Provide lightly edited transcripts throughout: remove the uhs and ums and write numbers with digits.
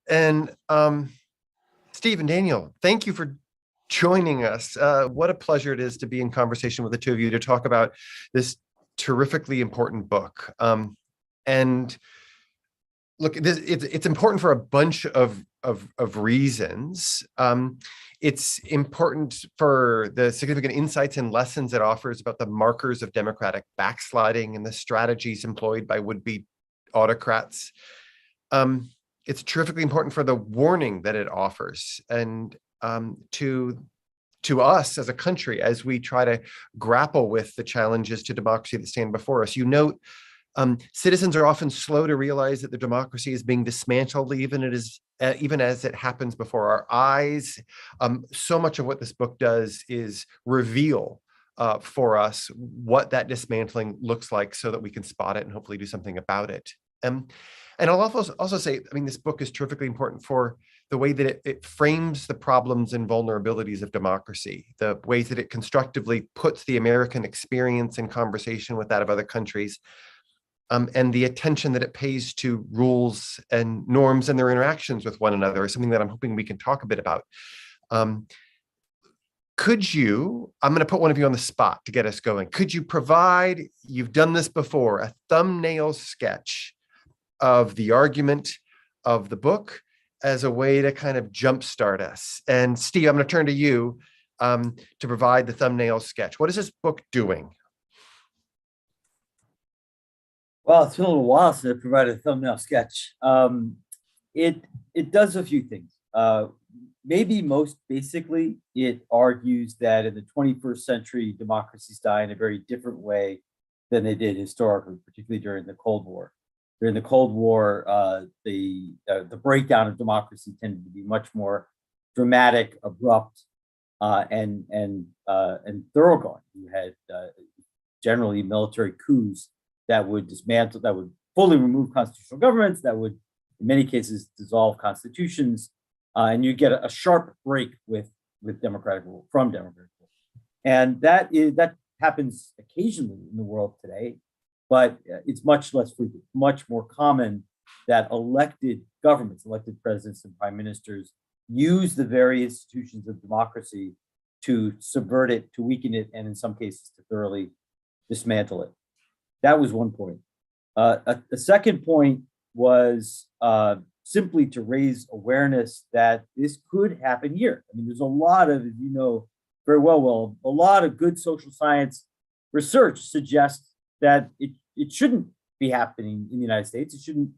And Steve and Daniel, thank you for joining us. What a pleasure it is to be in conversation with the two of you to talk about this terrifically important book. And look, it's important for a bunch of reasons. It's important for the significant insights and lessons it offers about the markers of democratic backsliding and the strategies employed by would-be autocrats. It's terrifically important for the warning that it offers, and to us as a country as we try to grapple with the challenges to democracy that stand before us. You note citizens are often slow to realize that the democracy is being dismantled, even as it happens before our eyes. So much of what this book does is reveal for us what that dismantling looks like, so that we can spot it and hopefully do something about it. And I'll also say, I mean, this book is terrifically important for the way that it frames the problems and vulnerabilities of democracy, the ways that it constructively puts the American experience in conversation with that of other countries, and the attention that it pays to rules and norms and their interactions with one another is something that I'm hoping we can talk a bit about. Could you, I'm going to put one of you on the spot to get us going. Could you provide, you've done this before, a thumbnail sketch of the argument of the book as a way to kind of jumpstart us? And Steve, I'm going to turn to you to provide the thumbnail sketch. What is this book doing? Well, it's been a little while since I provided a thumbnail sketch. It does a few things. Maybe most basically, it argues that in the 21st century, democracies die in a very different way than they did historically, particularly during the Cold War. During the Cold War, the breakdown of democracy tended to be much more dramatic, abrupt, and thoroughgoing. You had generally military coups that would dismantle, that would fully remove constitutional governments, that would, in many cases, dissolve constitutions, and you get a sharp break with democratic rule, from democratic rule. And that happens occasionally in the world today, but it's much less frequent, much more common that elected governments, elected presidents and prime ministers use the very institutions of democracy to subvert it, to weaken it, and in some cases to thoroughly dismantle it. That was one point. A second point was simply to raise awareness that this could happen here. I mean, there's a lot of, as you know very well, a lot of good social science research suggests that it shouldn't be happening in the United States. It shouldn't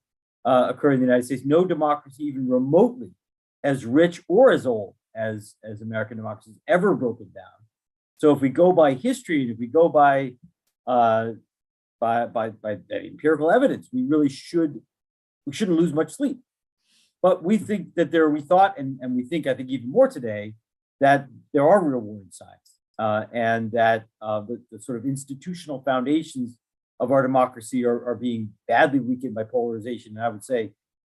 occur in the United States. No democracy, even remotely as rich or as old as American democracy, has ever broken down. So if we go by history, and if we go by empirical evidence, we really shouldn't lose much sleep. But we think that we thought, and we think, I think even more today, that there are real warning signs, and that the sort of institutional foundations of our democracy are being badly weakened by polarization. And I would say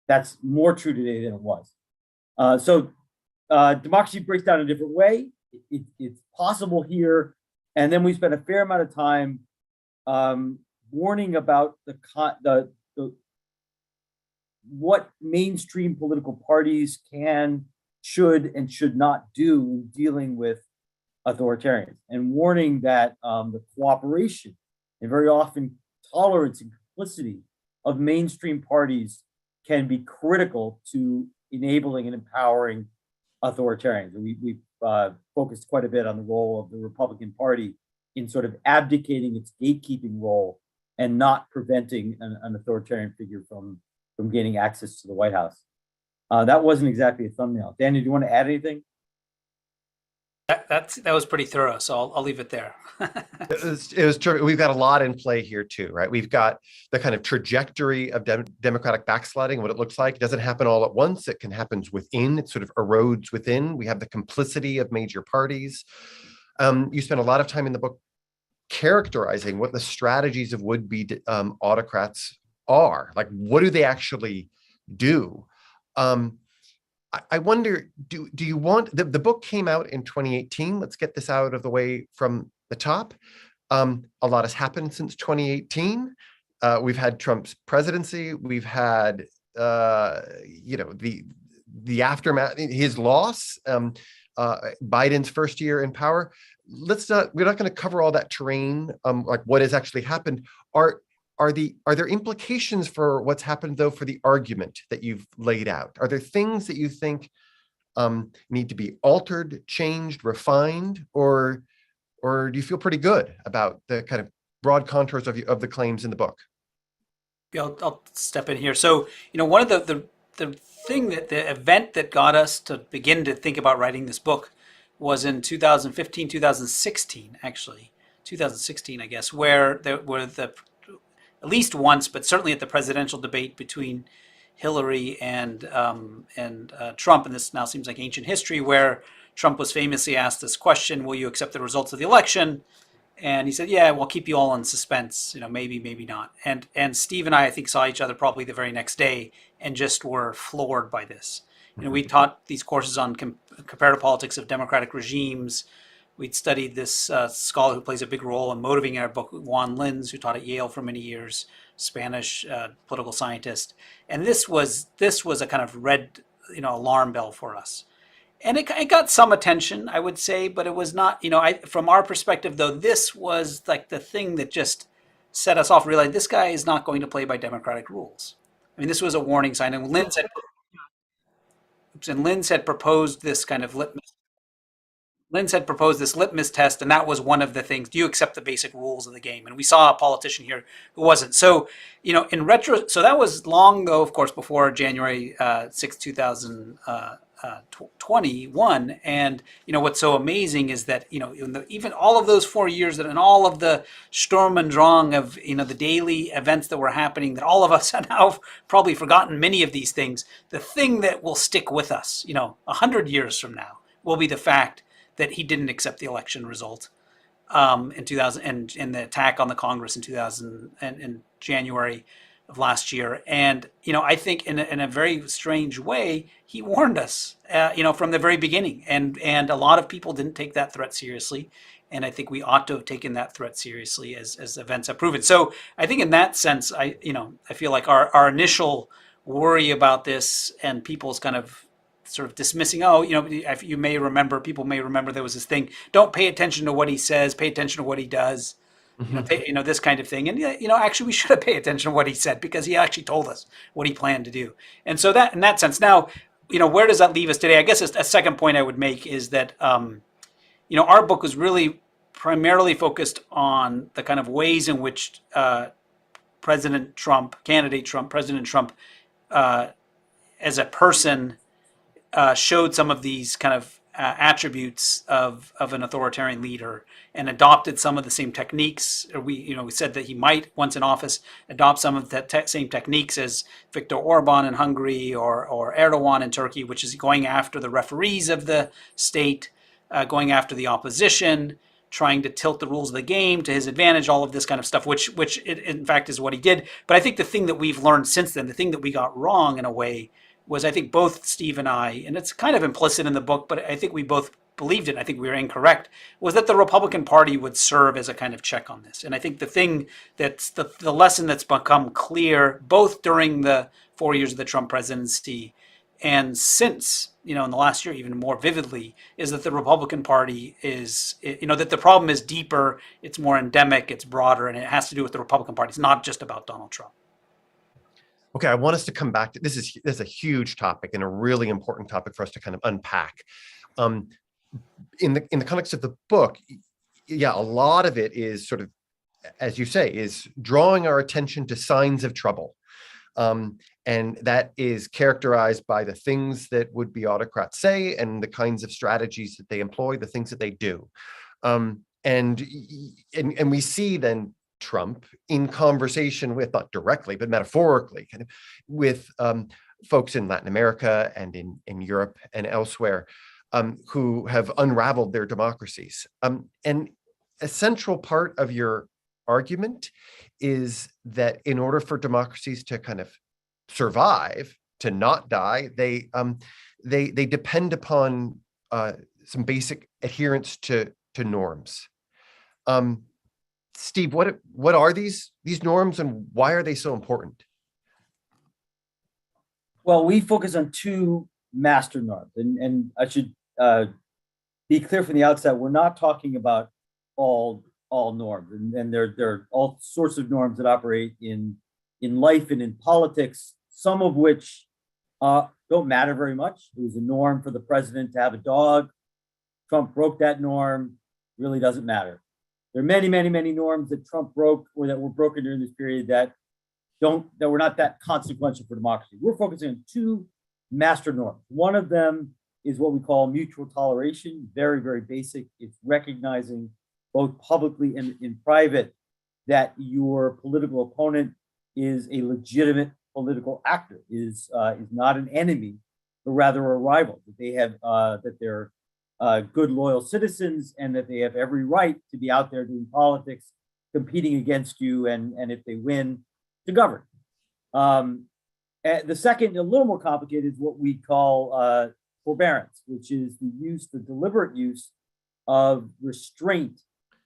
that's more true today than it was. So democracy breaks down in a different way. It's possible here. And then we spent a fair amount of time warning about what mainstream political parties can, should, and should not do in dealing with authoritarians, and warning that the cooperation and very often tolerance and complicity of mainstream parties can be critical to enabling and empowering authoritarians. We've focused quite a bit on the role of the Republican Party in sort of abdicating its gatekeeping role and not preventing an authoritarian figure from gaining access to the White House. That wasn't exactly a thumbnail. Daniel, do you want to add anything? That was pretty thorough, so I'll leave it there. It was true. We've got a lot in play here too, right? We've got the kind of trajectory of democratic backsliding, what it looks like. It doesn't happen all at once. It can happen within. It sort of erodes within. We have the complicity of major parties. You spend a lot of time in the book characterizing what the strategies of would-be autocrats are. Like, what do they actually do? I wonder, do you want, the book came out in 2018. Let's get this out of the way from the top. A lot has happened since 2018. We've had Trump's presidency. We've had the aftermath, his loss, Biden's first year in power. We're not going to cover all that terrain, like what has actually happened. Are there implications for what's happened, though, for the argument that you've laid out? Are there things that you think need to be altered, changed, refined, or do you feel pretty good about the kind of broad contours of the claims in the book? I'll step in here. So, one of the the event that got us to begin to think about writing this book was in 2015, 2016, actually, 2016, I guess, where there were at least once, but certainly at the presidential debate between Hillary and Trump, and this now seems like ancient history, where Trump was famously asked this question: "Will you accept the results of the election?" And he said, "Yeah, we'll keep you all in suspense. Maybe, maybe not." And Steve and I think, saw each other probably the very next day and just were floored by this. We taught these courses on comparative politics of democratic regimes. We'd studied this scholar who plays a big role in motivating our book, Juan Linz, who taught at Yale for many years, Spanish political scientist. And this was a kind of red, alarm bell for us. And it got some attention, I would say, but it was not, from our perspective, though, this was like the thing that just set us off, realizing this guy is not going to play by democratic rules. I mean, this was a warning sign. And Linz had proposed this kind of litmus test, and that was one of the things. Do you accept the basic rules of the game? And we saw a politician here who wasn't. So, in retro, so that was long ago, of course, before January 6, 2021. And what's so amazing is that even all of those 4 years, and all of the Sturm und Drang of the daily events that were happening, that all of us have now probably forgotten many of these things. The thing that will stick with us, 100 years from now, will be the fact that he didn't accept the election result in 2000, and the attack on the Congress in 2000 and in January of last year. And I think in a very strange way, he warned us, from the very beginning. And a lot of people didn't take that threat seriously. And I think we ought to have taken that threat seriously, as events have proven. So I think in that sense, I feel like our initial worry about this, and people's kind of sort of dismissing, you may remember, people may remember, there was this thing: don't pay attention to what he says, pay attention to what he does. This kind of thing. And actually, we should have paid attention to what he said, because he actually told us what he planned to do. And so that, in that sense, now, where does that leave us today? I guess a second point I would make is that our book was really primarily focused on the kind of ways in which President Trump, as a person, showed some of these kind of attributes of an authoritarian leader, and adopted some of the same techniques. We said that he might, once in office, adopt some of the same techniques as Viktor Orban in Hungary, or Erdogan in Turkey, which is going after the referees of the state, going after the opposition, trying to tilt the rules of the game to his advantage, all of this kind of stuff, which in fact is what he did. But I think the thing that we've learned since then, the thing that we got wrong in a way, was, I think, both Steve and I, and it's kind of implicit in the book, but I think we both believed it, I think we were incorrect, was that the Republican Party would serve as a kind of check on this. And I think the thing that's the lesson that's become clear, both during the 4 years of the Trump presidency and since, in the last year, even more vividly, is that the Republican Party is, that the problem is deeper, it's more endemic, it's broader, and it has to do with the Republican Party. It's not just about Donald Trump. Okay, I want us to come back to this. Is a huge topic, and a really important topic for us to kind of unpack. In the context of the book, yeah, a lot of it is sort of, as you say, is drawing our attention to signs of trouble. And that is characterized by the things that would-be autocrats say, and the kinds of strategies that they employ, the things that they do. And we see then Trump in conversation with, not directly, but metaphorically, kind of with folks in Latin America and in Europe and elsewhere, who have unraveled their democracies. And a central part of your argument is that in order for democracies to kind of survive, to not die, they depend upon some basic adherence to norms. Steve, what are these norms, and why are they so important? Well, we focus on two master norms, and I should be clear from the outset, we're not talking about all norms, and there are all sorts of norms that operate in life and in politics, some of which don't matter very much. It was a norm for the president to have a dog. Trump broke that norm, really doesn't matter. There are many, many, many norms that Trump broke or that were broken during this period that were not that consequential for democracy. We're focusing on two master norms. One of them is what we call mutual toleration, very, very basic. It's recognizing both publicly and in private that your political opponent is a legitimate political actor, is not an enemy, but rather a rival, that they have that they're good, loyal citizens, and that they have every right to be out there doing politics, competing against you, and if they win, to govern. The second, a little more complicated, is what we call forbearance, which is the deliberate use of restraint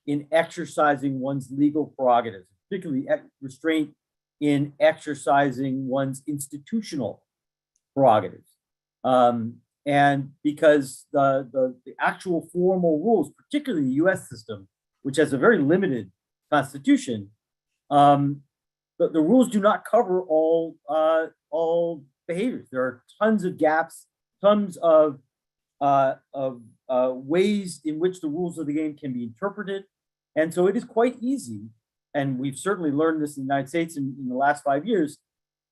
in exercising one's legal prerogatives, particularly restraint in exercising one's institutional prerogatives. And because the actual formal rules, particularly the US system, which has a very limited constitution, the rules do not cover all behaviors. There are tons of gaps, tons of ways in which the rules of the game can be interpreted. And so it is quite easy, and we've certainly learned this in the United States in the last 5 years,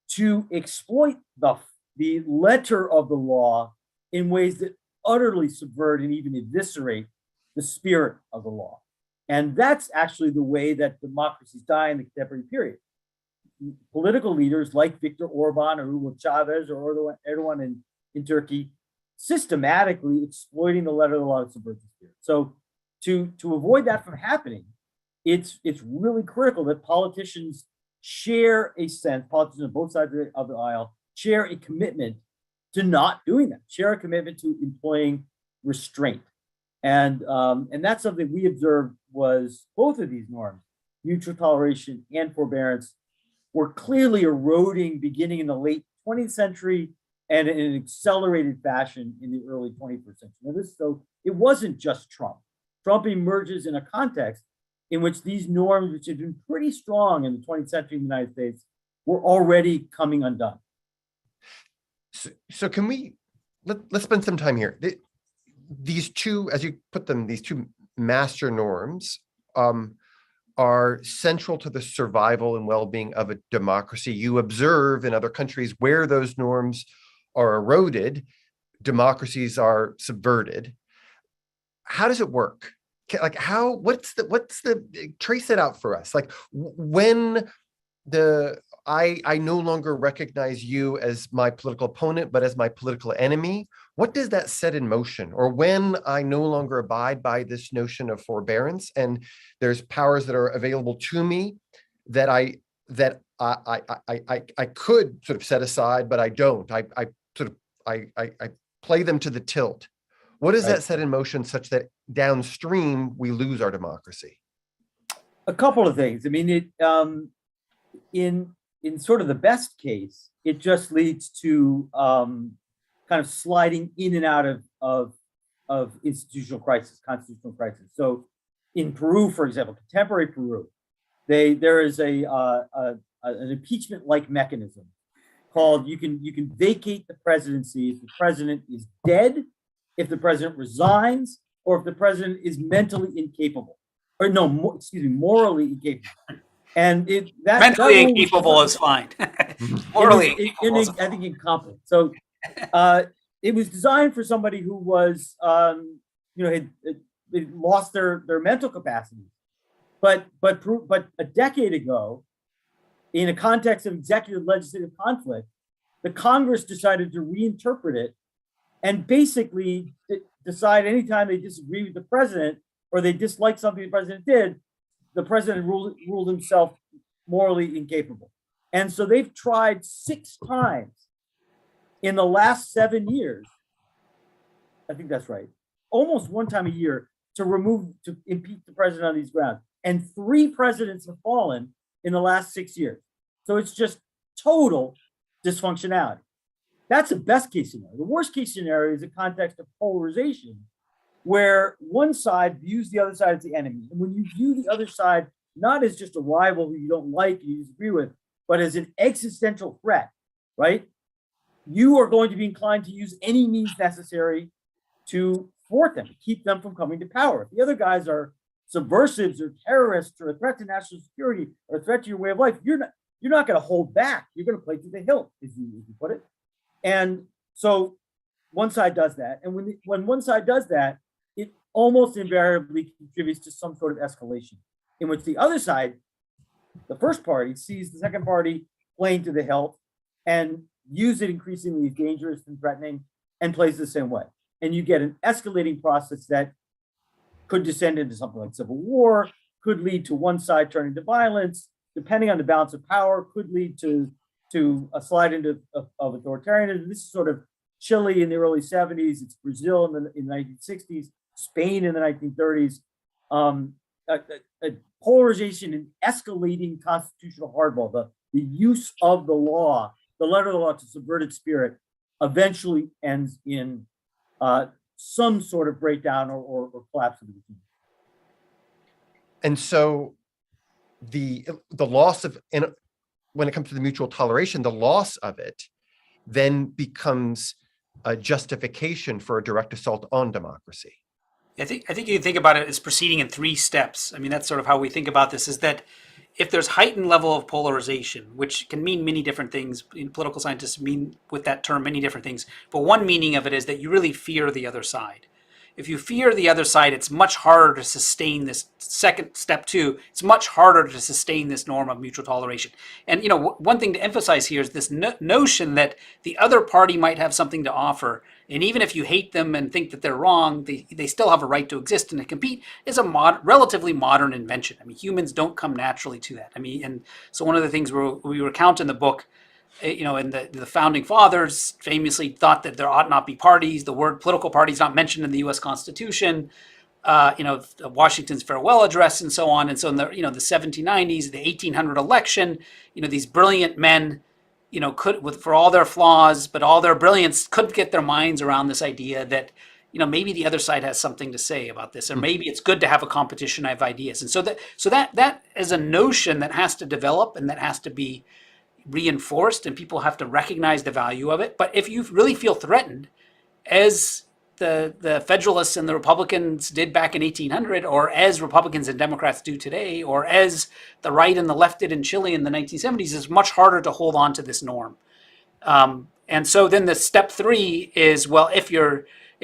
to exploit the letter of the law in ways that utterly subvert and even eviscerate the spirit of the law. And that's actually the way that democracies die in the contemporary period. Political leaders like Viktor Orban or Hugo Chavez or Erdogan in Turkey, systematically exploiting the letter of the law to subvert the spirit. So to avoid that from happening, it's really critical that politicians share a sense, politicians on both sides of the aisle, share a commitment to not doing that, share a commitment to employing restraint. And that's something we observed was both of these norms, mutual toleration and forbearance, were clearly eroding beginning in the late 20th century and in an accelerated fashion in the early 21st century. So it wasn't just Trump. Trump emerges in a context in which these norms, which had been pretty strong in the 20th century in the United States, were already coming undone. So can let's spend some time here. These two, as you put them, these two master norms are central to the survival and well-being of a democracy. You observe in other countries where those norms are eroded, democracies are subverted. How does it work? Like what's the trace it out for us? Like when I no longer recognize you as my political opponent, but as my political enemy, what does that set in motion? Or when I no longer abide by this notion of forbearance and there's powers that are available to me that I could sort of set aside, but I don't. I play them to the tilt. What does that set in motion such that downstream we lose our democracy? A couple of things. I mean, in sort of the best case, it just leads to kind of sliding in and out of institutional crisis, constitutional crisis. So in Peru, for example, contemporary Peru, there is an impeachment-like mechanism called you can vacate the presidency if the president is dead, if the president resigns, or if the president is mentally incapable, or morally incapable. And mentally incapable is fine. Morally incapable is fine. I think incompetent. So it was designed for somebody who was had lost their mental capacity. But a decade ago, in a context of executive legislative conflict, the Congress decided to reinterpret it and basically decide anytime they disagree with the president or they dislike something the president did, the president ruled himself morally incapable. And so they've tried 6 times in the last 7 years, I think that's right, almost one time a year to impeach the president on these grounds. And 3 presidents have fallen in the last 6 years. So it's just total dysfunctionality. That's the best case scenario. The worst case scenario is a context of polarization, where one side views the other side as the enemy. And when you view the other side not as just a rival who you don't like and you disagree with, but as an existential threat, right? You are going to be inclined to use any means necessary to thwart them, to keep them from coming to power. If the other guys are subversives or terrorists or a threat to national security or a threat to your way of life, you're not going to hold back. You're going to play to the hilt, as you put it. And so one side does that. And when one side does that, it almost invariably contributes to some sort of escalation in which the other side, the first party, sees the second party playing to the hilt and use it increasingly as dangerous and threatening and plays the same way. And you get an escalating process that could descend into something like civil war, could lead to one side turning to violence, depending on the balance of power, could lead to a slide into of authoritarianism. This is sort of Chile in the early 70s, it's Brazil in the 1960s, Spain in the 1930s. A polarization and escalating constitutional hardball, the use of the law, the letter of the law to subvert its spirit, eventually ends in some sort of breakdown or collapse of the regime. And so the loss of, and when it comes to the mutual toleration, the loss of it then becomes a justification for a direct assault on democracy. I think you can think about it as proceeding in 3 steps. I mean, that's sort of how we think about this, is that if there's heightened level of polarization, which can mean many different things, political scientists mean with that term many different things, but one meaning of it is that you really fear the other side. If you fear the other side, it's much harder to sustain this second step 2. It's much harder to sustain this norm of mutual toleration. And one thing to emphasize here is this notion that the other party might have something to offer, and even if you hate them and think that they're wrong, they still have a right to exist and to compete, is a relatively modern invention. I mean, humans don't come naturally to that. I mean, and so one of the things we recount in the book, and the founding fathers famously thought that there ought not be parties. The word political party is not mentioned in the U.S. Constitution. Washington's farewell address and so on. And so in the 1790s, the 1800 election, these brilliant men, for all their flaws, but all their brilliance, couldn't get their minds around this idea that maybe the other side has something to say about this, or maybe it's good to have a competition of ideas. And so that is a notion that has to develop and that has to be reinforced, and people have to recognize the value of it. But if you really feel threatened, as the Federalists and the Republicans did back in 1800, or as Republicans and Democrats do today, or as the right and the left did in Chile in the 1970s, it's much harder to hold on to this norm. And so then the step 3 is, well, if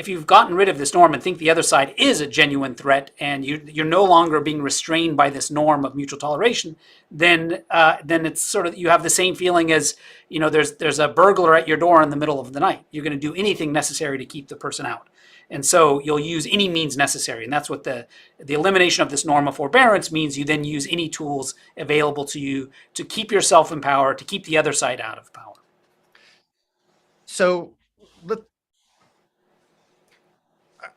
you've gotten rid of this norm and think the other side is a genuine threat, and you're no longer being restrained by this norm of mutual toleration, then it's sort of, you have the same feeling as, there's a burglar at your door in the middle of the night. You're going to do anything necessary to keep the person out. And so you'll use any means necessary. And that's what the elimination of this norm of forbearance means. You then use any tools available to you to keep yourself in power, to keep the other side out of power. So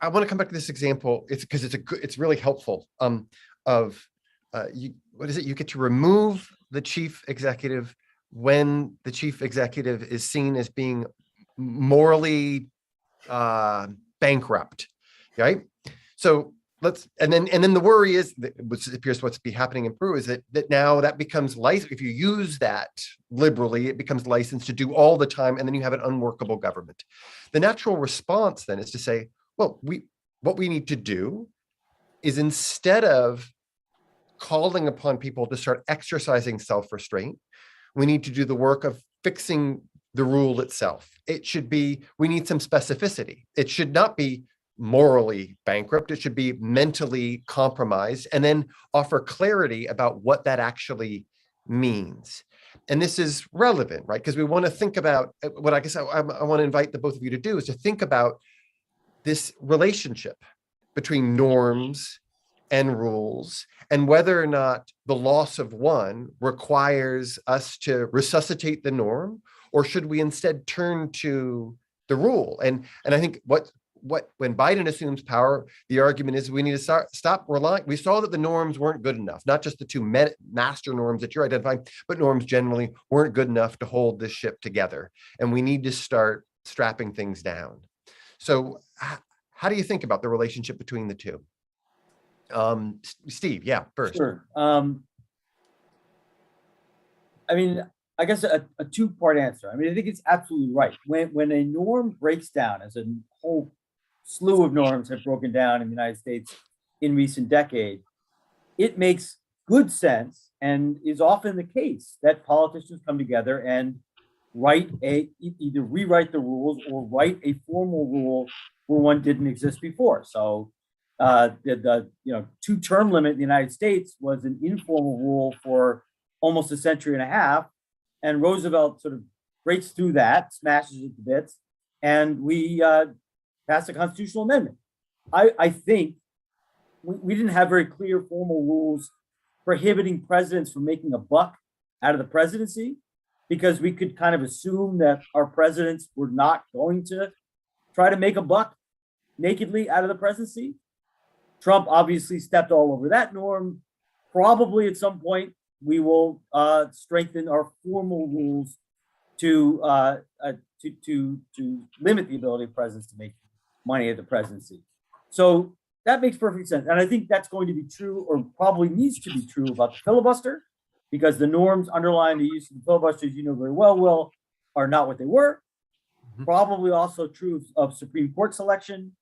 I want to come back to this example. It's because it's really helpful. You get to remove the chief executive when the chief executive is seen as being morally bankrupt, right? So and then the worry is that, which appears what's be happening in Peru, is that now that becomes license. If you use that liberally, it becomes licensed to do all the time, and then you have an unworkable government. The natural response then is to say, well, what we need to do is, instead of calling upon people to start exercising self-restraint, we need to do the work of fixing the rule itself. We need some specificity. It should not be morally bankrupt. It should be mentally compromised, and then offer clarity about what that actually means. And this is relevant, right? Because we want to think about what I want to invite the both of you to do, is to think about this relationship between norms and rules, and whether or not the loss of one requires us to resuscitate the norm, or should we instead turn to the rule? And I think what when Biden assumes power, the argument is we need to stop relying. We saw that the norms weren't good enough, not just the two master norms that you're identifying, but norms generally weren't good enough to hold this ship together. And we need to start strapping things down. So how do you think about the relationship between the two? Steve, yeah, first. Sure. I mean, I guess a two-part answer. I mean, I think it's absolutely right. When a norm breaks down, as a whole slew of norms have broken down in the United States in recent decades, it makes good sense and is often the case that politicians come together and either rewrite the rules or write a formal rule where one didn't exist before. So the two-term limit in the United States was an informal rule for almost a century and a half, and Roosevelt sort of breaks through that, smashes it to bits, and we passed a constitutional amendment. I think we didn't have very clear formal rules prohibiting presidents from making a buck out of the presidency, because we could kind of assume that our presidents were not going to try to make a buck nakedly out of the presidency. Trump obviously stepped all over that norm. Probably at some point we will strengthen our formal rules to limit the ability of presidents to make money at the presidency. So that makes perfect sense. And I think that's going to be true, or probably needs to be true, about the filibuster, because the norms underlying the use of the filibuster, as you know very well, Will, are not what they were. Mm-hmm. Probably also true of Supreme Court selection.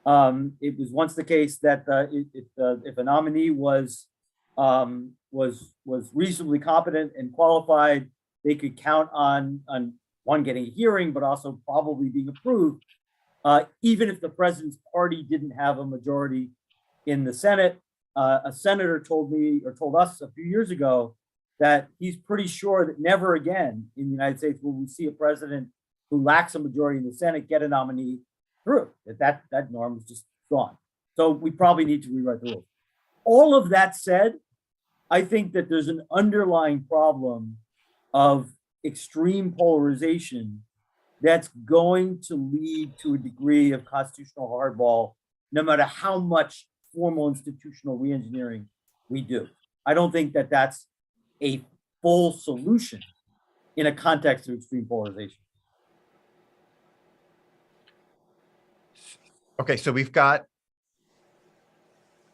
It was once the case that if a nominee was reasonably competent and qualified, they could count on one, getting a hearing, but also probably being approved, even if the president's party didn't have a majority in the Senate. A senator told us a few years ago that he's pretty sure that never again in the United States will we see a president who lacks a majority in the Senate get a nominee through. That norm is just gone. So we probably need to rewrite the rules. All of that said, I think that there's an underlying problem of extreme polarization that's going to lead to a degree of constitutional hardball, no matter how much formal institutional reengineering we do. I don't think that that's a full solution in a context of extreme polarization. Okay, so we've got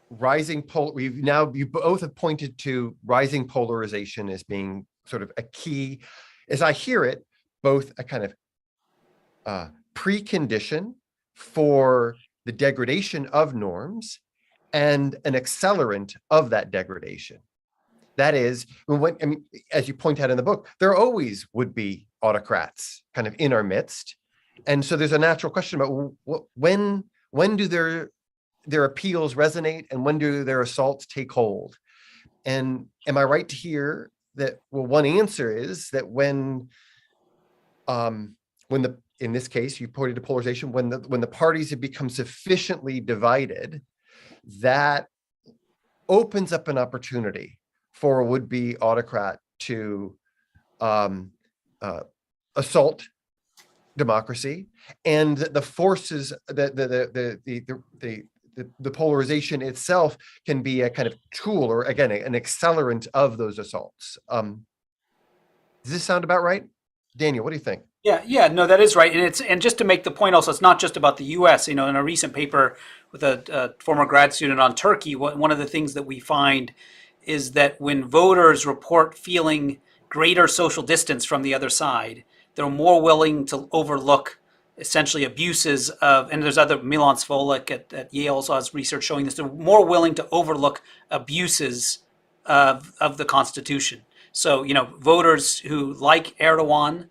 rising you both have pointed to rising polarization as being sort of a key, as I hear it, both a kind of precondition for the degradation of norms and an accelerant of that degradation. That is, as you point out in the book, there always would be autocrats kind of in our midst. And so there's a natural question about when do their appeals resonate and when do their assaults take hold? And am I right to hear that, well, one answer is that when in this case, you pointed to polarization, when the parties have become sufficiently divided, that opens up an opportunity for a would-be autocrat to assault democracy, and the forces, the polarization itself can be a kind of tool, or again, an accelerant of those assaults. Does this sound about right? Daniel, what do you think? Yeah, no, that is right. And just to make the point also, it's not just about the US. In a recent paper with a former grad student on Turkey, one of the things that we find is that when voters report feeling greater social distance from the other side, they're more willing to overlook essentially abuses of, and there's other, Milan Svolek at Yale also has research showing this, they're more willing to overlook abuses of the Constitution. So, voters who like Erdogan,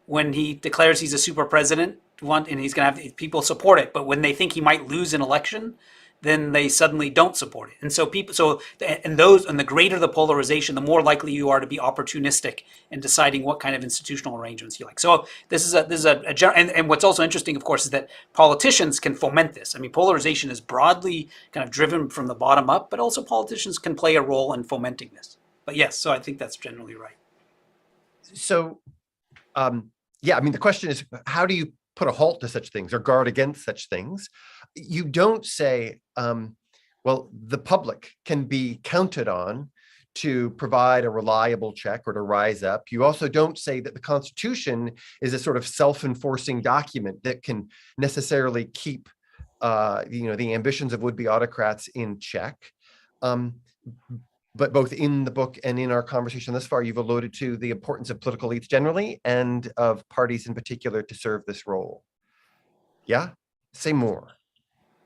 when he declares he's a super president, and he's going to have people support it, but when they think he might lose an election, then they suddenly don't support it. And so the greater the polarization, the more likely you are to be opportunistic in deciding what kind of institutional arrangements you like. So this is and what's also interesting, of course, is that politicians can foment this. I mean, polarization is broadly kind of driven from the bottom up, but also politicians can play a role in fomenting this. But yes, so I think that's generally right. So, the question is, how do you put a halt to such things or guard against such things. You don't say, well, the public can be counted on to provide a reliable check or to rise up. You also don't say that the Constitution is a sort of self-enforcing document that can necessarily keep the ambitions of would-be autocrats in check. But both in the book and in our conversation thus far, you've alluded to the importance of political elites generally and of parties in particular to serve this role. Yeah? Say more.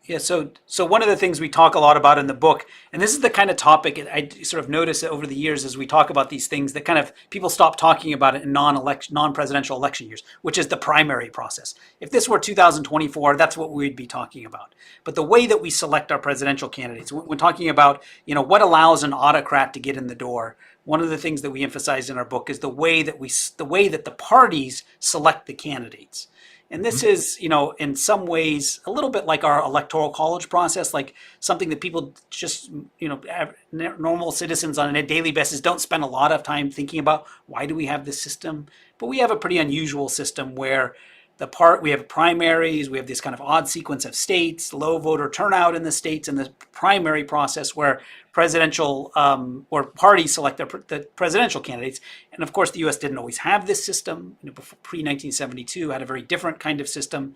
Yeah, so one of the things we talk a lot about in the book, and this is the kind of topic I sort of notice over the years as we talk about these things that kind of people stop talking about it in non-presidential election years, which is the primary process. If this were 2024, that's what we'd be talking about. But the way that we select our presidential candidates, when talking about, what allows an autocrat to get in the door, one of the things that we emphasize in our book is the way that the parties select the candidates. And this is, in some ways, a little bit like our electoral college process, like something that people just, normal citizens on a daily basis don't spend a lot of time thinking about. Why do we have this system? But we have a pretty unusual system where we have primaries, we have this kind of odd sequence of states, low voter turnout in the states, and the primary process where presidential or parties select the presidential candidates. And of course, the U.S. didn't always have this system. Pre-1972 had a very different kind of system.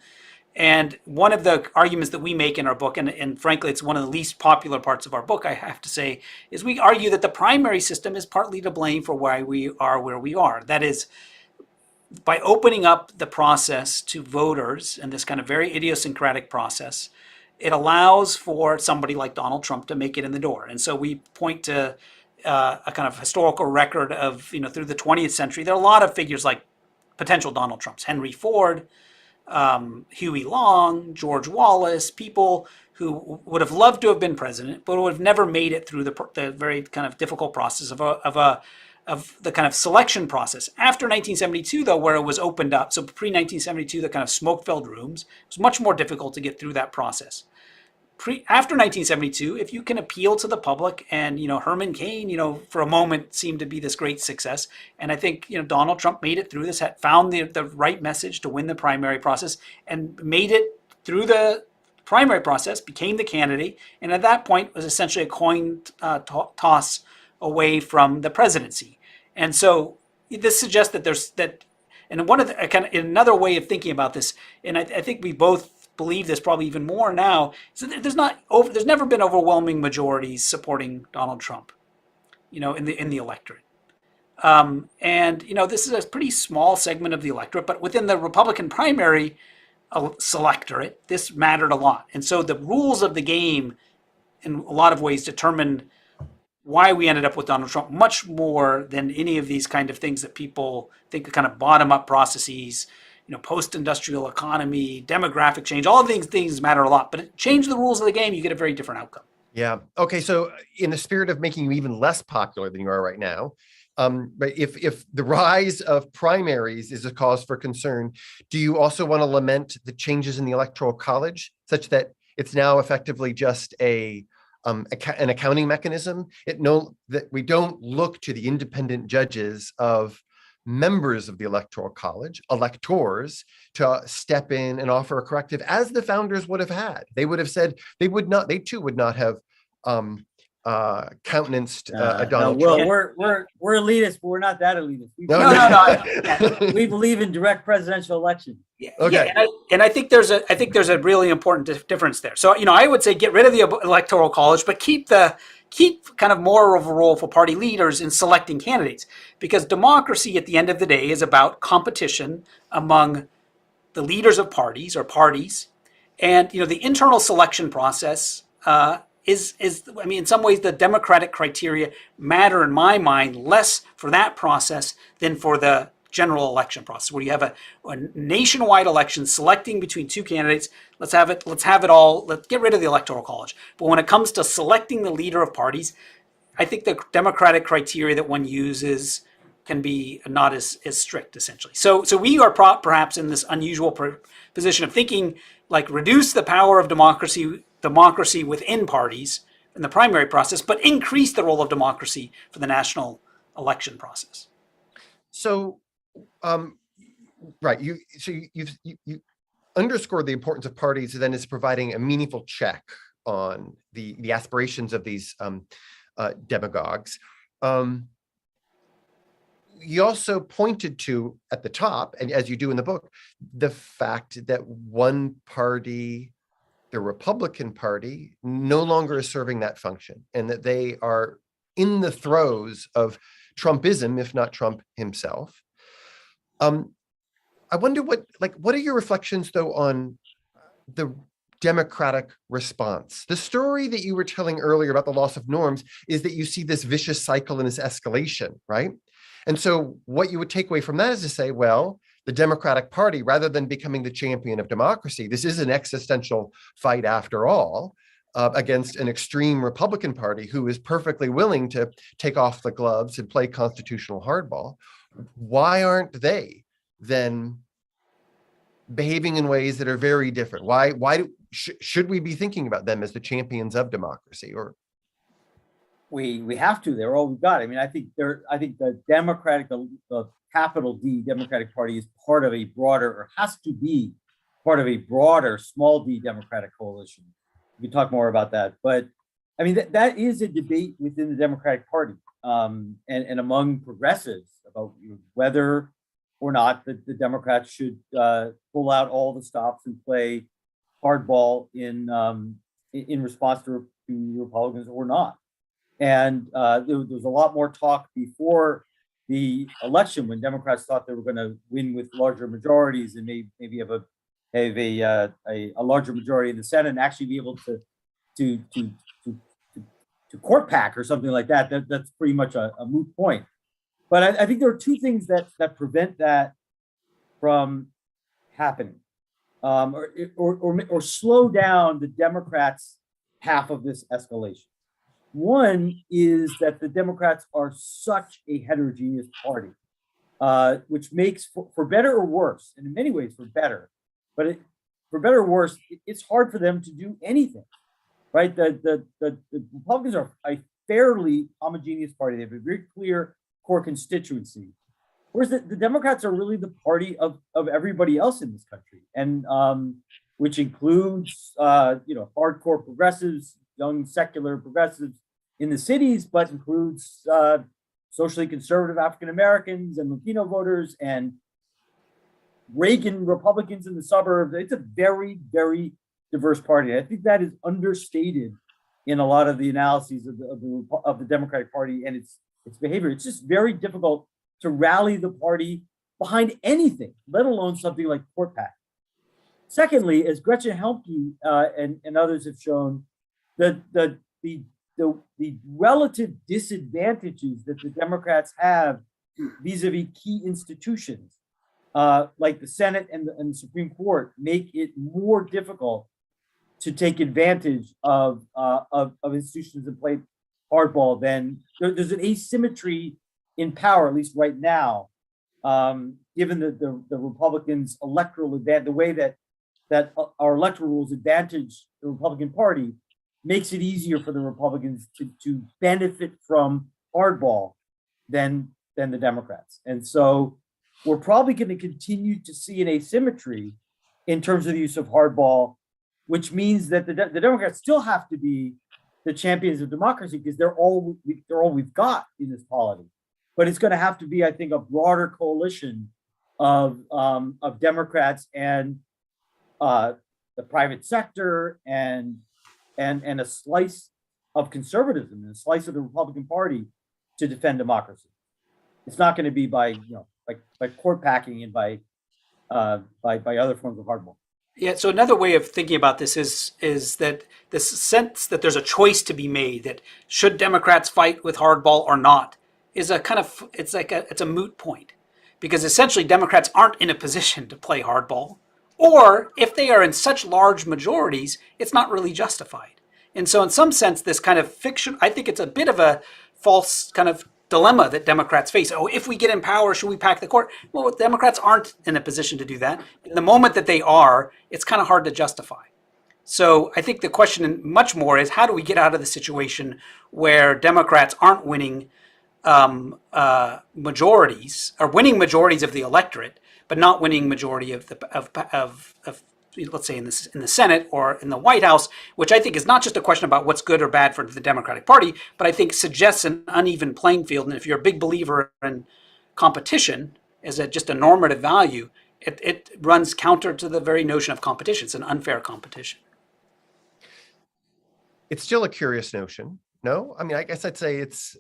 And one of the arguments that we make in our book, and frankly, it's one of the least popular parts of our book, I have to say, is we argue that the primary system is partly to blame for why we are where we are. That is, by opening up the process to voters and this kind of very idiosyncratic process, it allows for somebody like Donald Trump to make it in the door. And so we point to a kind of historical record of, through the 20th century, there are a lot of figures like potential Donald Trumps, Henry Ford, Huey Long, George Wallace, people who would have loved to have been president, but would have never made it through the very kind of difficult process of the kind of selection process. After 1972, though, where it was opened up, so pre-1972, the kind of smoke-filled rooms, it was much more difficult to get through that process. After 1972, if you can appeal to the public, and Herman Cain, for a moment seemed to be this great success, and I think Donald Trump made it through this, found the right message to win the primary process, and made it through the primary process, became the candidate, and at that point was essentially a coin toss away from the presidency. And so this suggests that and one of the kind of another way of thinking about this, and I think we both believe this probably even more now, is that there's never been overwhelming majorities supporting Donald Trump, in the electorate. And this is a pretty small segment of the electorate, but within the Republican primary selectorate, this mattered a lot. And so the rules of the game, in a lot of ways, determined why we ended up with Donald Trump much more than any of these kind of things that people think are kind of bottom-up processes, post-industrial economy, demographic change. All of these things matter a lot, but it change the rules of the game, you get a very different outcome. Yeah. Okay. So in the spirit of making you even less popular than you are right now, but if the rise of primaries is a cause for concern, do you also want to lament the changes in the Electoral College such that it's now effectively just an accounting mechanism? That we don't look to the independent judges of members of the Electoral College, electors, to step in and offer a corrective, as the founders would have had. They would have said they too would not have countenanced a Donald Trump. We're elitist, but we're not that elitist. We believe in direct presidential election. Yeah, okay. Yeah, and I think there's a really important difference there. So I would say get rid of the Electoral College, but keep kind of more of a role for party leaders in selecting candidates, because democracy at the end of the day is about competition among the leaders of parties or parties, and the internal selection process is in some ways the democratic criteria matter in my mind less for that process than for the general election process, where you have a nationwide election selecting between two candidates. Let's have it all. Let's get rid of the Electoral College. But when it comes to selecting the leader of parties, I think the democratic criteria that one uses can be not as strict, essentially. So we are perhaps in this unusual position of thinking like reduce the power of democracy within parties in the primary process, but increase the role of democracy for the national election process. So, right. You've underscored the importance of parties then as providing a meaningful check on the aspirations of these demagogues. You also pointed to, at the top, and as you do in the book, the fact that one party, the Republican Party, no longer is serving that function, and that they are in the throes of Trumpism, if not Trump himself. I wonder what are your reflections, though, on the Democratic response? The story that you were telling earlier about the loss of norms is that you see this vicious cycle and this escalation, right? And so what you would take away from that is to say, well, the Democratic Party, rather than becoming the champion of democracy, this is an existential fight after all, against an extreme Republican Party who is perfectly willing to take off the gloves and play constitutional hardball. Why aren't they then behaving in ways that are very different? Should we be thinking about them as the champions of democracy? Or we have to. They're all we've got. I mean, I think the the capital D Democratic Party is part of a broader, or has to be part of a broader small d Democratic coalition. We can talk more about that, but I mean that is a debate within the Democratic Party and among progressives about whether or not the Democrats should pull out all the stops and play hardball in response to Republicans or not. And there was a lot more talk before the election when Democrats thought they were going to win with larger majorities and maybe have a larger majority in the Senate and actually be able to court pack or something like that. That's pretty much a moot point. But I think there are two things that prevent that from happening, or slow down the Democrats' half of this escalation. One is that the Democrats are such a heterogeneous party, which makes, for better or worse, and in many ways for better, but for better or worse, it's hard for them to do anything, right? The Republicans are a fairly homogeneous party. They have a very clear core constituency, whereas the Democrats are really the party of everybody else in this country, and which includes hardcore progressives, young secular progressives in the cities, but includes socially conservative African Americans and Latino voters and Reagan Republicans in the suburbs. It's a very, very diverse party. I think that is understated in a lot of the analyses of the Democratic Party and its behavior. It's just very difficult to rally the party behind anything, let alone something like court pack. Secondly, as Gretchen Helmke and others have shown, the relative disadvantages that the Democrats have vis-a-vis key institutions like the Senate and the Supreme Court make it more difficult to take advantage of institutions that play hardball. Then there's an asymmetry in power, at least right now, given the Republicans' electoral advantage, the way that our electoral rules advantage the Republican Party, makes it easier for the Republicans to benefit from hardball than the Democrats. And so we're probably going to continue to see an asymmetry in terms of the use of hardball, which means that the Democrats still have to be the champions of democracy because they're all we've got in this polity. But it's going to have to be, I think, a broader coalition of Democrats and the private sector and a slice of conservatism and a slice of the Republican Party to defend democracy. It's not going to be by court packing and by other forms of hardball. Yeah. So another way of thinking about this is that this sense that there's a choice to be made, that should Democrats fight with hardball or not, is a kind of it's a moot point, because essentially Democrats aren't in a position to play hardball. Or if they are in such large majorities, it's not really justified. And so in some sense, this kind of fiction, I think it's a bit of a false kind of dilemma that Democrats face. Oh, if we get in power, should we pack the court? Well, Democrats aren't in a position to do that. In the moment that they are, it's kind of hard to justify. So I think the question much more is, how do we get out of the situation where Democrats aren't winning majorities, or winning majorities of the electorate, but not winning majority of let's say in the Senate or in the White House, which I think is not just a question about what's good or bad for the Democratic Party, but I think suggests an uneven playing field. And if you're a big believer in competition as just a normative value, it runs counter to the very notion of competition. It's an unfair competition. It's still a curious notion. No, I mean, I guess I'd say it's,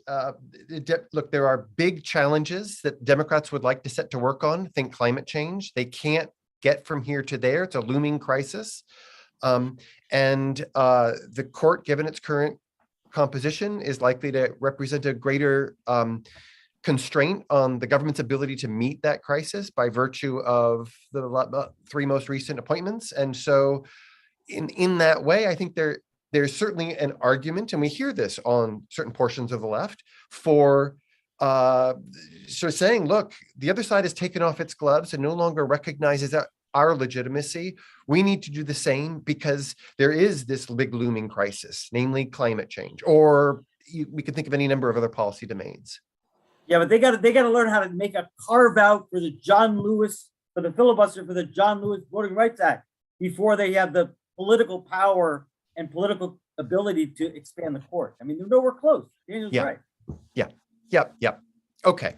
look, there are big challenges that Democrats would like to set to work on. Think climate change. They can't get from here to there. It's a looming crisis. And the court, given its current composition, is likely to represent a greater constraint on the government's ability to meet that crisis by virtue of the three most recent appointments. And so in that way, I think there's certainly an argument, and we hear this on certain portions of the left, for sort of saying, look, the other side has taken off its gloves and no longer recognizes our legitimacy. We need to do the same because there is this big looming crisis, namely climate change, or we could think of any number of other policy domains. Yeah, but they got to learn how to make a carve out for the filibuster for the John Lewis Voting Rights Act before they have the political power and political ability to expand the court. I mean, they're nowhere close. Daniel's right. Yeah. Okay.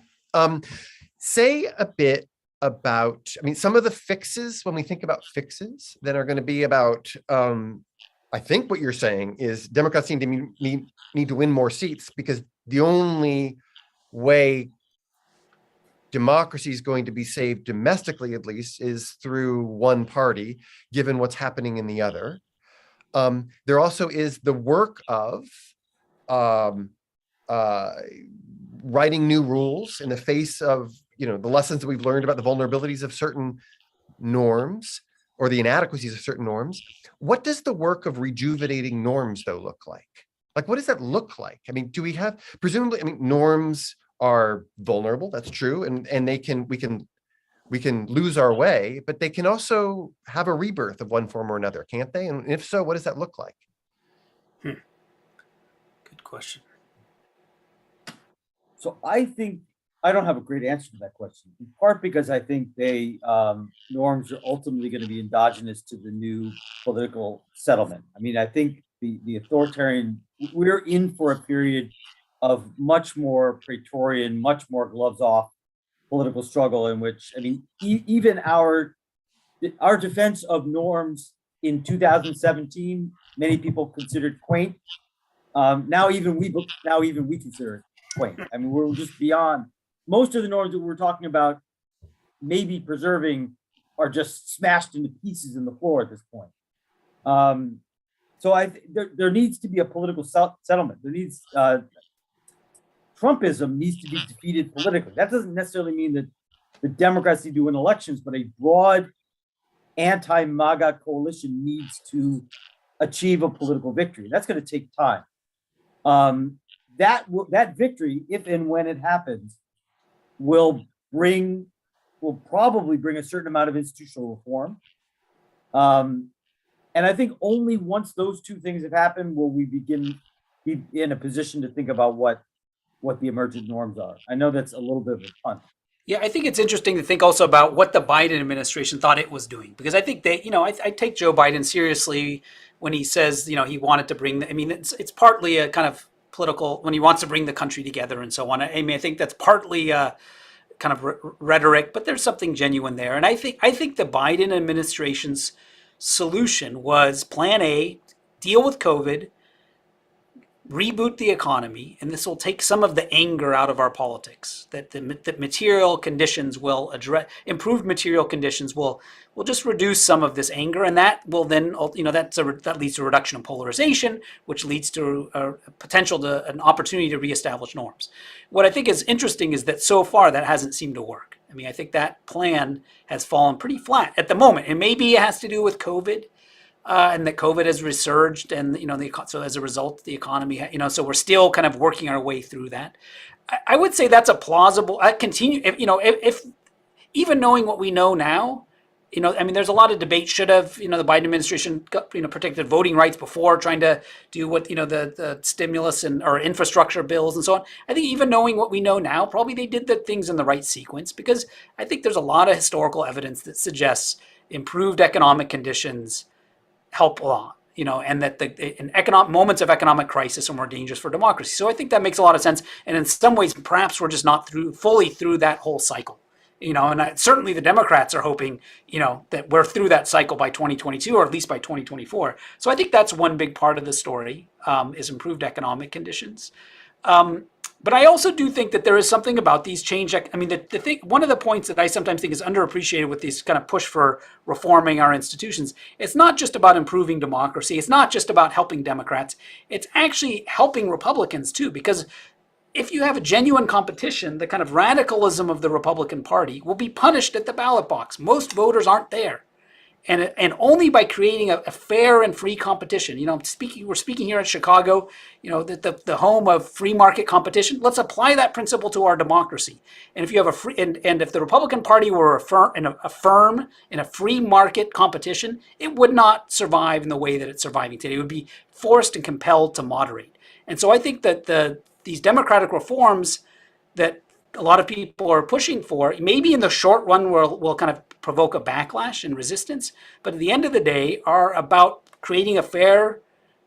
Say a bit about, I mean, some of the fixes, when we think about fixes, that are going to be about, I think what you're saying is Democrats need to win more seats, because the only way democracy is going to be saved domestically, at least, is through one party, given what's happening in the other. There also is the work of writing new rules in the face of, the lessons that we've learned about the vulnerabilities of certain norms or the inadequacies of certain norms. What does the work of rejuvenating norms, though, look like? Like, what does that look like? I mean, do we have, presumably, I mean, norms are vulnerable, that's true, and we can lose our way, but they can also have a rebirth of one form or another, can't they? And if so, what does that look like? Good question. So I think I don't have a great answer to that question, in part because I think norms are ultimately going to be endogenous to the new political settlement. I mean, I think the authoritarian, we're in for a period of much more Praetorian, much more gloves off political struggle, in which, I mean, even our defense of norms in 2017, many people considered quaint. Now even we consider it quaint. I mean, we're just beyond. Most of the norms that we're talking about, maybe preserving, are just smashed into pieces in the floor at this point. So there needs to be a political settlement. There needs Trumpism needs to be defeated politically. That doesn't necessarily mean that the Democrats need to win elections, but a broad anti-MAGA coalition needs to achieve a political victory. That's going to take time. That victory, if and when it happens, will probably bring a certain amount of institutional reform. And I think only once those two things have happened will we be in a position to think about what the emergent norms are. I know that's a little bit of a punt. Yeah, I think it's interesting to think also about what the Biden administration thought it was doing, because I think they, I take Joe Biden seriously when he says, he wanted to bring, it's partly a kind of political, when he wants to bring the country together and so on. I mean, I think that's partly kind of rhetoric, but there's something genuine there. And I think the Biden administration's solution was Plan A: deal with COVID, reboot the economy, and this will take some of the anger out of our politics. That material conditions will address, improved material conditions will just reduce some of this anger, and that will then, that leads to a reduction in polarization, which leads to a potential to an opportunity to reestablish norms. What I think is interesting is that so far that hasn't seemed to work. I mean, I think that plan has fallen pretty flat at the moment, and maybe it has to do with COVID. And that COVID has resurged, and so as a result, the economy, so we're still kind of working our way through that. I would say that's a plausible. If even knowing what we know now, there's a lot of debate. Should have the Biden administration protected voting rights before trying to do what the stimulus or infrastructure bills and so on. I think even knowing what we know now, probably they did the things in the right sequence, because I think there's a lot of historical evidence that suggests improved economic conditions help a lot, and that in economic moments of economic crisis are more dangerous for democracy. So I think that makes a lot of sense. And in some ways, perhaps we're just not fully through that whole cycle. And certainly the Democrats are hoping, that we're through that cycle by 2022 or at least by 2024. So I think that's one big part of the story, is improved economic conditions. But I also do think that there is something about these change. I mean, the thing, one of the points that I sometimes think is underappreciated with these kind of push for reforming our institutions, it's not just about improving democracy. It's not just about helping Democrats. It's actually helping Republicans too, because if you have a genuine competition, the kind of radicalism of the Republican Party will be punished at the ballot box. Most voters aren't there. And only by creating a fair and free competition, we're speaking here in Chicago, the home of free market competition. Let's apply that principle to our democracy. And if you have and if the Republican Party were a firm in a free market competition, it would not survive in the way that it's surviving today. It would be forced and compelled to moderate. And so I think that these democratic reforms that a lot of people are pushing for, maybe in the short run will kind of provoke a backlash and resistance, but at the end of the day are about creating a fair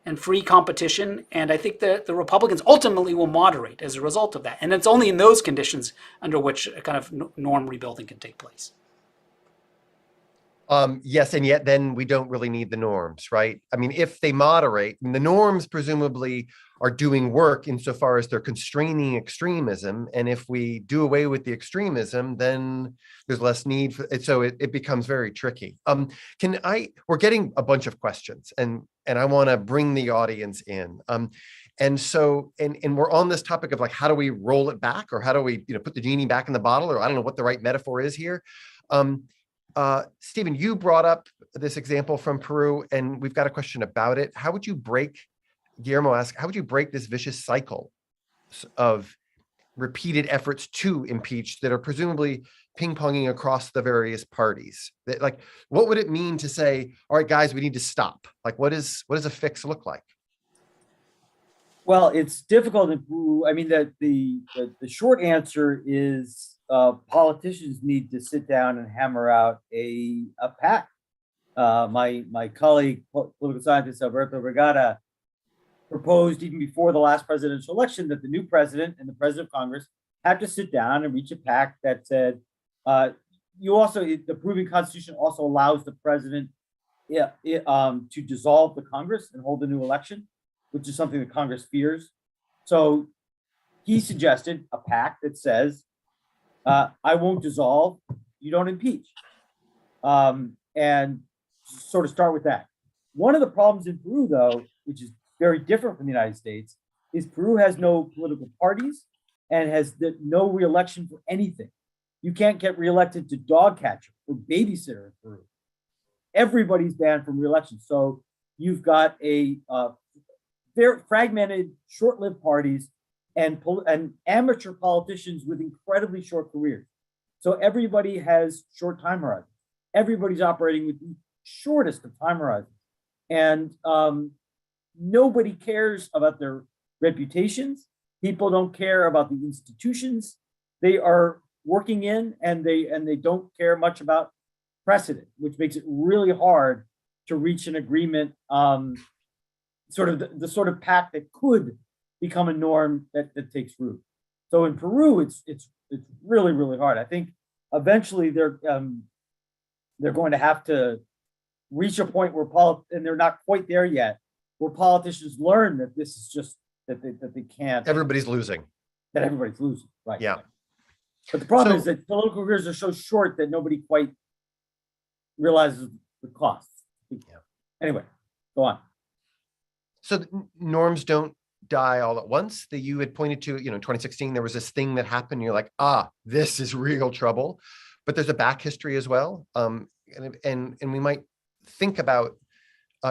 and free competition. And I think that the Republicans ultimately will moderate as a result of that. And it's only in those conditions under which a kind of norm rebuilding can take place. Yes, and yet then we don't really need the norms, right? I mean, if they moderate, the norms presumably are doing work insofar as they're constraining extremism. And if we do away with the extremism, then there's less need for it. So it becomes very tricky. We're getting a bunch of questions and I want to bring the audience in. And so, and we're on this topic of like, how do we roll it back, or how do we, put the genie back in the bottle, or I don't know what the right metaphor is here. Stephen, you brought up this example from Peru, and we've got a question about it. Guillermo asked, how would you break this vicious cycle of repeated efforts to impeach that are presumably ping-ponging across the various parties? What would it mean to say, all right, guys, we need to stop? What does a fix look like? Well, it's difficult in Peru. I mean, the short answer is politicians need to sit down and hammer out a pact. My colleague, political scientist Alberto Vergara, proposed even before the last presidential election that the new president and the president of Congress have to sit down and reach a pact that said, the Peruvian constitution also allows the president to dissolve the Congress and hold a new election, which is something that Congress fears. So he suggested a pact that says, I won't dissolve, you don't impeach. And sort of start with that. One of the problems in Peru, though, which is very different from the United States, is Peru has no political parties and has no re-election for anything. You can't get reelected to dog catcher or babysitter in Peru. Everybody's banned from re-election. So you've got a very fragmented, short-lived parties and amateur politicians with incredibly short careers. So everybody has short time horizons. Everybody's operating with the shortest of time horizons. And nobody cares about their reputations. People don't care about the institutions they are working in, and they don't care much about precedent, which makes it really hard to reach an agreement, sort of the sort of pact that could become a norm that takes root. So in Peru, it's really, really hard. I think eventually they're going to have to reach a point where and they're not quite there yet, where politicians learn that this is just that they can't. Everybody's losing. That everybody's losing, right? Yeah. But the problem is that political careers are so short that nobody quite realizes the costs. Yeah. Anyway, go on. So norms don't die all at once. That you had pointed to, 2016, there was this thing that happened. You're like, this is real trouble. But there's a back history as well. And we might think about,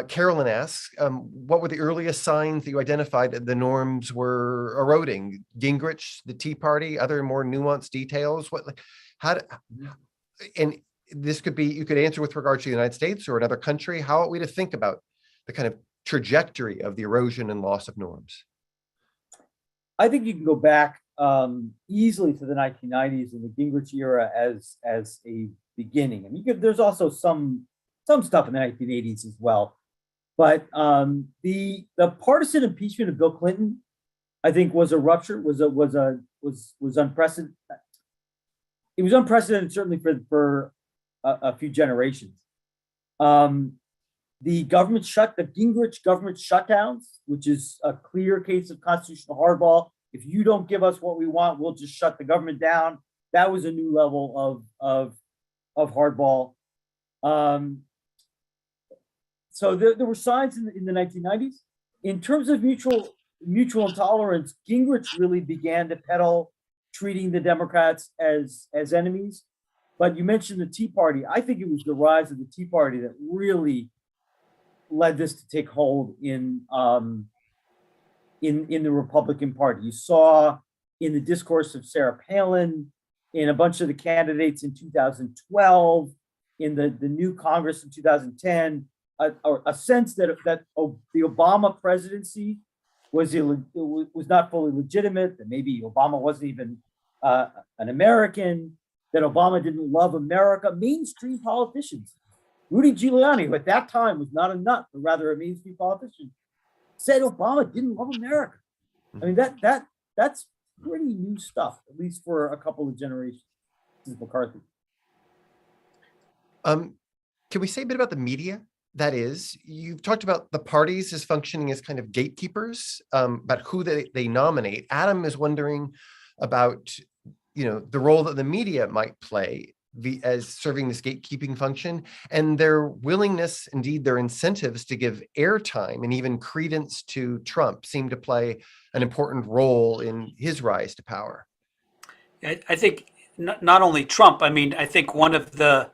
Carolyn asks, what were the earliest signs that you identified that the norms were eroding? Gingrich, the Tea Party, other more nuanced details? And this could be, you could answer with regard to the United States or another country. How are we to think about the kind of trajectory of the erosion and loss of norms? I think you can go back easily to the 1990s and the Gingrich era as a beginning. I mean, there's also some stuff in the 1980s as well, but the partisan impeachment of Bill Clinton, I think, was a rupture, was unprecedented. It was unprecedented, certainly for a few generations. The Gingrich government shutdowns, which is a clear case of constitutional hardball. If you don't give us what we want, we'll just shut the government down. That was a new level of hardball. So there were signs in the 1990s. In terms of mutual intolerance, Gingrich really began to peddle treating the Democrats as enemies. But you mentioned the Tea Party. I think it was the rise of the Tea Party that really led this to take hold in the Republican Party. You saw in the discourse of Sarah Palin, in a bunch of the candidates in 2012, in the new Congress in 2010, a sense that the Obama presidency was not fully legitimate, that maybe Obama wasn't even an American, that Obama didn't love America. Mainstream politicians, Rudy Giuliani, who at that time was not a nut, but rather a mainstream politician, said Obama didn't love America. I mean, that's pretty new stuff, at least for a couple of generations since McCarthy. Can we say a bit about the media? That is, you've talked about the parties as functioning as kind of gatekeepers, about who they nominate. Adam is wondering about, the role that the media might play as serving this gatekeeping function, and their willingness, indeed their incentives to give airtime and even credence to Trump seem to play an important role in his rise to power. I think not only Trump. I mean, I think one of the,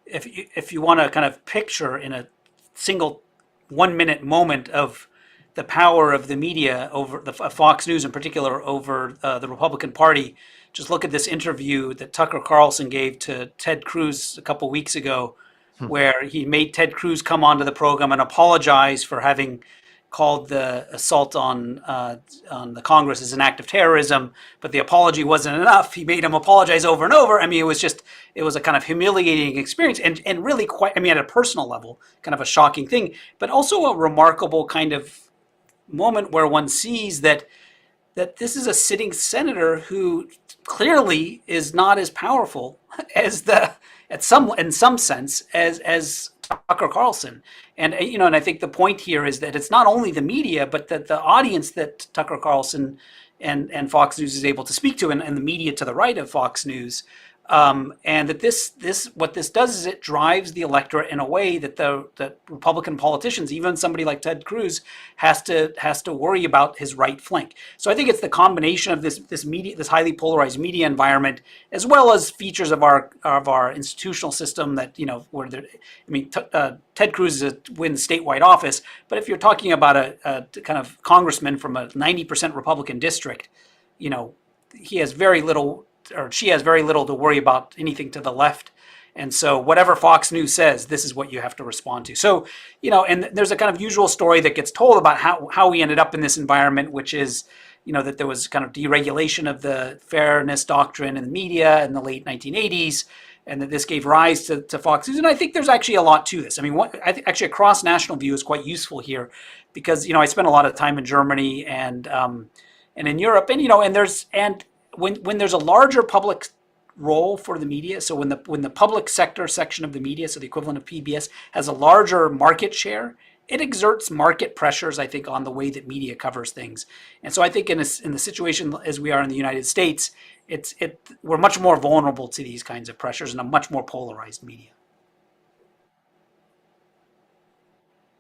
if you want to kind of picture in a single 1 minute moment of the power of the media over the Fox News in particular over the Republican Party, just look at this interview that Tucker Carlson gave to Ted Cruz a couple weeks ago, where he made Ted Cruz come onto the program and apologize for having called the assault on the Congress as an act of terrorism, but the apology wasn't enough. He made him apologize over and over. I mean, it was a kind of humiliating experience, and really quite, I mean, at a personal level, kind of a shocking thing, but also a remarkable kind of moment where one sees that this is a sitting senator who clearly is not as powerful as in some sense as Tucker Carlson. And and I think the point here is that it's not only the media, but that the audience that Tucker Carlson and Fox News is able to speak to, and the media to the right of Fox News. And that what this does is it drives the electorate in a way that Republican politicians, even somebody like Ted Cruz, has to worry about his right flank. So I think it's the combination of this highly polarized media environment, as well as features of our institutional system that Ted Cruz wins statewide office, but if you're talking about a kind of congressman from a 90% Republican district, he has very little, or she has very little to worry about anything to the left. And so whatever Fox News says, this is what you have to respond to. So, and there's a kind of usual story that gets told about how we ended up in this environment, which is, that there was kind of deregulation of the fairness doctrine in the media in the late 1980s, and that this gave rise to Fox News. And I think there's actually a lot to this. I mean, I think actually a cross-national view is quite useful here, because, I spent a lot of time in Germany and in Europe, and when there's a larger public role for the media, so when the public sector section of the media, so the equivalent of PBS, has a larger market share, it exerts market pressures, I think, on the way that media covers things. And so I think in the situation as we are in the United States, we're much more vulnerable to these kinds of pressures in a much more polarized media.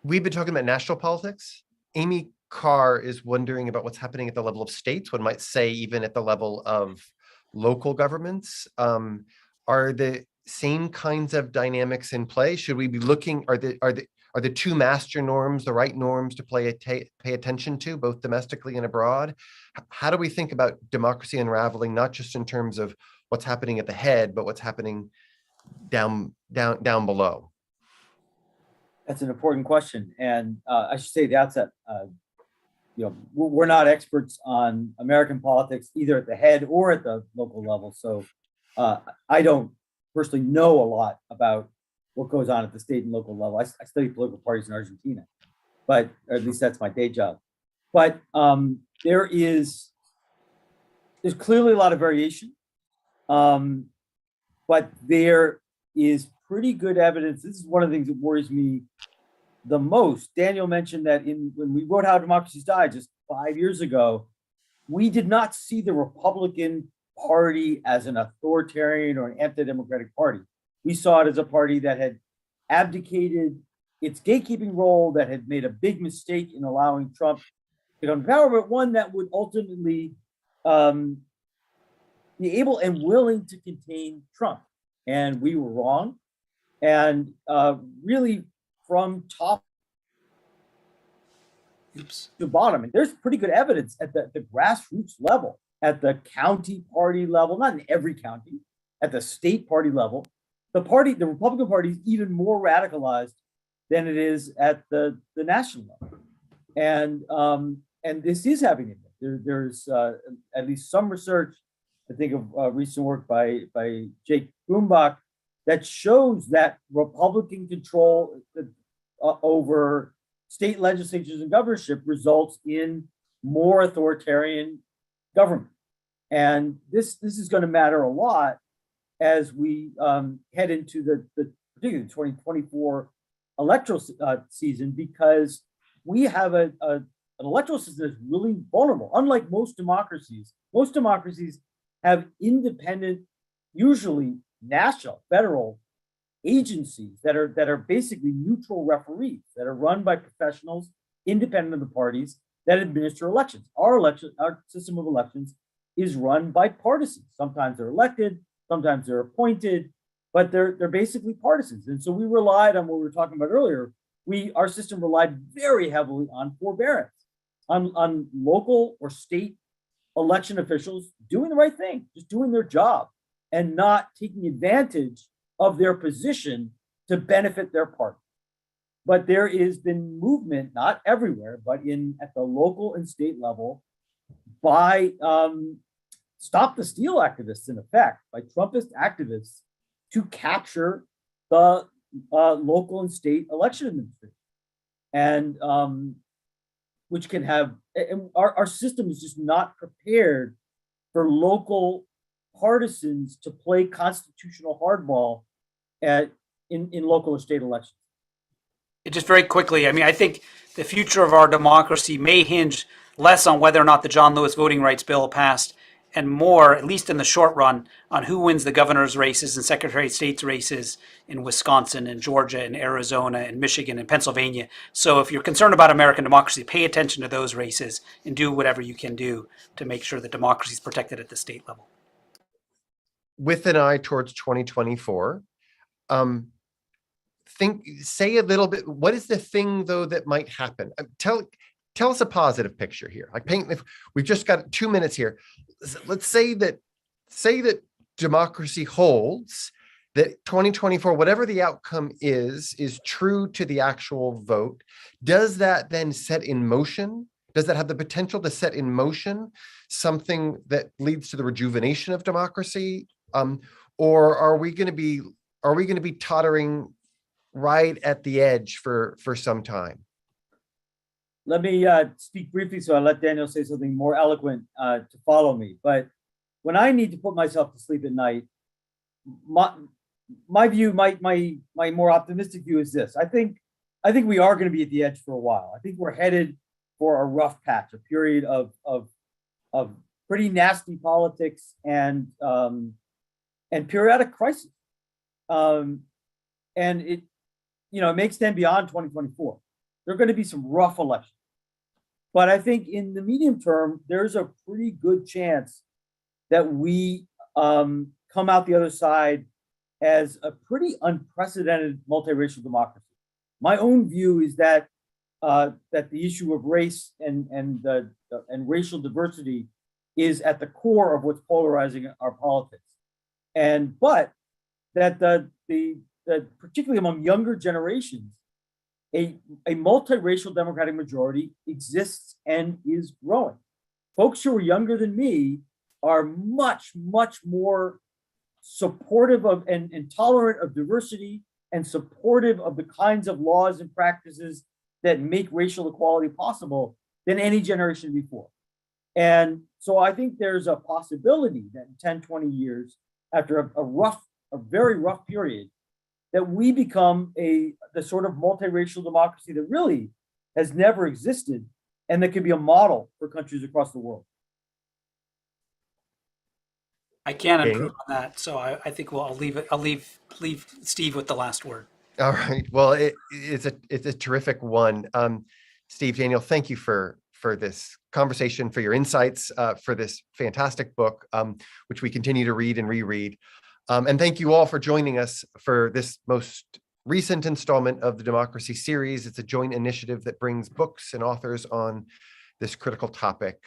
We've been talking about national politics. Amy Carr is wondering about what's happening at the level of states, one might say even at the level of local governments. Are the same kinds of dynamics in play? Should we be looking, are the two master norms the right norms to pay attention to, both domestically and abroad? How do we think about democracy unraveling, not just in terms of what's happening at the head, but what's happening down below? That's an important question. And I should say at the outset, we're not experts on American politics, either at the head or at the local level. So I don't personally know a lot about what goes on at the state and local level. I study political parties in Argentina, but or at least that's my day job. But there's clearly a lot of variation, but there is pretty good evidence. This is one of the things that worries me the most. Daniel mentioned that when we wrote How Democracies Die just 5 years ago, we did not see the Republican Party as an authoritarian or an anti-democratic party. We saw it as a party that had abdicated its gatekeeping role, that had made a big mistake in allowing Trump to come to power, but one that would ultimately be able and willing to contain Trump. And we were wrong. And really, from top to bottom, and there's pretty good evidence at the grassroots level, at the county party level, not in every county, at the state party level, the Republican Party is even more radicalized than it is at the national level. And this is having an impact. There's at least some research, I think of recent work by Jake Grumbach, that shows that Republican control over state legislatures and governorship results in more authoritarian government. And this is going to matter a lot as we head into the particularly 2024 electoral season, because we have an electoral system that's really vulnerable. Unlike most democracies have independent, usually national, federal agencies that are basically neutral referees that are run by professionals, independent of the parties, that administer elections. Our system of elections is run by partisans. Sometimes they're elected, sometimes they're appointed, but they're basically partisans. And so we relied on what we were talking about earlier. Our system relied very heavily on forbearance, on local or state election officials doing the right thing, just doing their job and not taking advantage of their position to benefit their party. But there has been movement, not everywhere, but at the local and state level, by Stop the Steal activists, in effect, by Trumpist activists, to capture the local and state election administration. And which can have, and our system is just not prepared for local partisans to play constitutional hardball in local or state elections. Just very quickly, I mean, I think the future of our democracy may hinge less on whether or not the John Lewis voting rights bill passed, and more, at least in the short run, on who wins the governor's races and secretary of state's races in Wisconsin and Georgia and Arizona and Michigan and Pennsylvania. So if you're concerned about American democracy, pay attention to those races and do whatever you can do to make sure that democracy is protected at the state level. With an eye towards 2024, say a little bit, what is the thing though that might happen? Tell us a positive picture here. If we've just got 2 minutes here. Let's say that democracy holds, that 2024, whatever the outcome is true to the actual vote. Does that then set in motion? Does that have the potential to set in motion something that leads to the rejuvenation of democracy? Or are we going to be tottering right at the edge for some time? Let me speak briefly, so I'll let Daniel say something more eloquent to follow me. But when I need to put myself to sleep at night, my view, my more optimistic view is this. I think we are going to be at the edge for a while. I think we're headed for a rough patch, a period of pretty nasty politics and periodic crisis. And it may extend beyond 2024. There are going to be some rough elections. But I think in the medium term, there's a pretty good chance that we come out the other side as a pretty unprecedented multiracial democracy. My own view is that the issue of race and racial diversity is at the core of what's polarizing our politics, but that the particularly among younger generations, a multiracial democratic majority exists and is growing. Folks who are younger than me are much, much more supportive of and tolerant of diversity and supportive of the kinds of laws and practices that make racial equality possible than any generation before. And so I think there's a possibility that in 10, 20 years, after a very rough period, that we become the sort of multiracial democracy that really has never existed and that could be a model for countries across the world. I can't Okay. improve on that, so I think I'll leave Steve with the last word. All right. Well, it's a terrific one. Steve, Daniel, thank you for this conversation, for your insights, for this fantastic book, which we continue to read and reread. And thank you all for joining us for this most recent installment of the Democracy series. It's a joint initiative that brings books and authors on this critical topic.